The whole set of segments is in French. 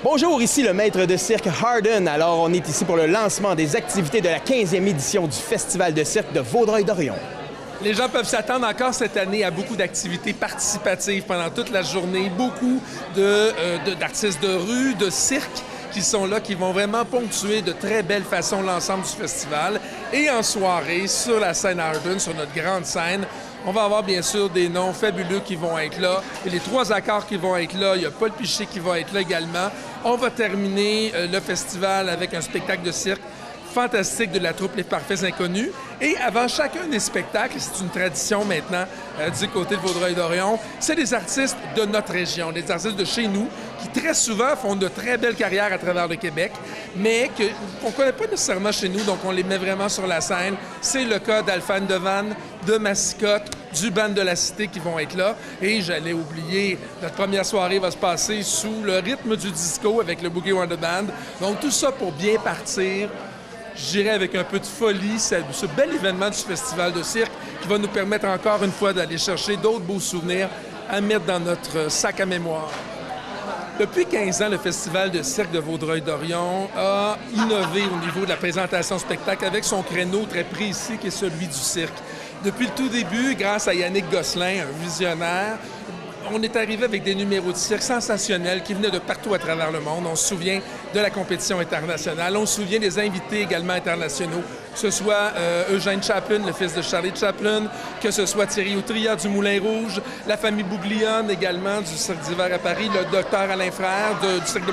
Bonjour, ici le maître de cirque Harden. Alors, on est ici pour le lancement des activités de la 15e édition du Festival de cirque de Vaudreuil-Dorion. Les gens peuvent s'attendre encore cette année à beaucoup d'activités participatives pendant toute la journée, beaucoup d'artistes de rue, de cirque qui sont là, qui vont vraiment ponctuer de très belle façon l'ensemble du festival. Et en soirée, sur la scène Harden, sur notre grande scène, on va avoir bien sûr des noms fabuleux qui vont être là. Et les trois accords qui vont être là, il y a Paul Piché qui va être là également. On va terminer le festival avec un spectacle de cirque fantastique de la troupe Les Parfaits Inconnus. Et avant chacun des spectacles, c'est une tradition maintenant du côté de Vaudreuil-Dorion, c'est des artistes de notre région, des artistes de chez nous, qui très souvent font de très belles carrières à travers le Québec, mais qu'on ne connaît pas nécessairement chez nous, donc on les met vraiment sur la scène. C'est le cas d'Alphane Devanne, de Massicotte, du Band de la Cité qui vont être là. Et j'allais oublier, notre première soirée va se passer sous le rythme du disco avec le Boogie Wonder Band. Donc tout ça pour bien partir, je dirais avec un peu de folie, ce bel événement du Festival de cirque qui va nous permettre encore une fois d'aller chercher d'autres beaux souvenirs à mettre dans notre sac à mémoire. Depuis 15 ans, le Festival de cirque de Vaudreuil-Dorion a innové au niveau de la présentation spectacle avec son créneau très précis qui est celui du cirque. Depuis le tout début, grâce à Yannick Gosselin, un visionnaire, on est arrivé avec des numéros de cirque sensationnels qui venaient de partout à travers le monde. On se souvient de la compétition internationale. On se souvient des invités également internationaux, que ce soit Eugène Chaplin, le fils de Charlie Chaplin, que ce soit Thierry Autrillard du Moulin Rouge, la famille Bouglione également du Cirque d'hiver à Paris, le docteur Alain Frère du Cirque de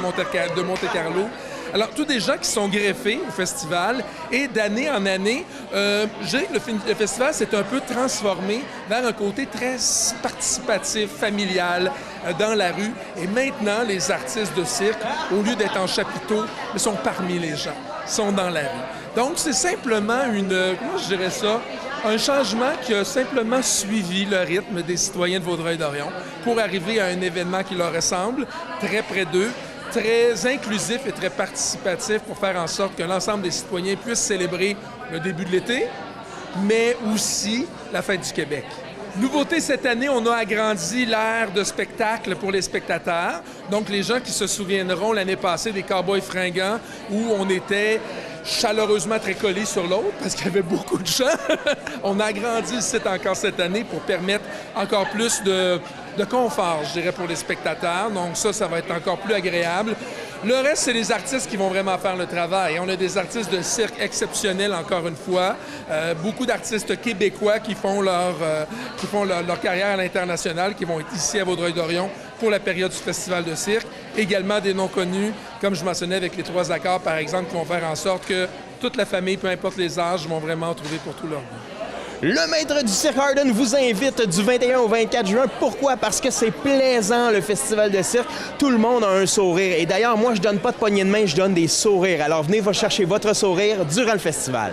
Monte-Carlo. Alors, tous des gens qui sont greffés au festival et d'année en année, le festival s'est un peu transformé vers un côté très participatif, familial, dans la rue. Et maintenant, les artistes de cirque, au lieu d'être en chapiteau, sont parmi les gens, sont dans la rue. Donc, c'est simplement comment je dirais ça, un changement qui a simplement suivi le rythme des citoyens de Vaudreuil-Dorion pour arriver à un événement qui leur ressemble, très près d'eux, très inclusif et très participatif pour faire en sorte que l'ensemble des citoyens puissent célébrer le début de l'été, mais aussi la fête du Québec. Nouveauté cette année, on a agrandi l'aire de spectacle pour les spectateurs. Donc, les gens qui se souviendront l'année passée des Cowboys fringants où on était chaleureusement très collés sur l'autre parce qu'il y avait beaucoup de gens. On a agrandi le site encore cette année pour permettre encore plus de confort, je dirais, pour les spectateurs. Donc ça va être encore plus agréable. Le reste, c'est les artistes qui vont vraiment faire le travail. On a des artistes de cirque exceptionnels, encore une fois. Beaucoup d'artistes québécois qui font leur carrière à l'international, qui vont être ici à Vaudreuil-Dorion pour la période du Festival de cirque. Également des noms connus, comme je mentionnais avec les trois accords, par exemple, qui vont faire en sorte que toute la famille, peu importe les âges, vont vraiment trouver pour tout leur goût. Le maître du cirque Harden vous invite du 21 au 24 juin. Pourquoi? Parce que c'est plaisant, le festival de cirque. Tout le monde a un sourire. Et d'ailleurs, moi, je donne pas de poignée de main, je donne des sourires. Alors, venez chercher votre sourire durant le festival.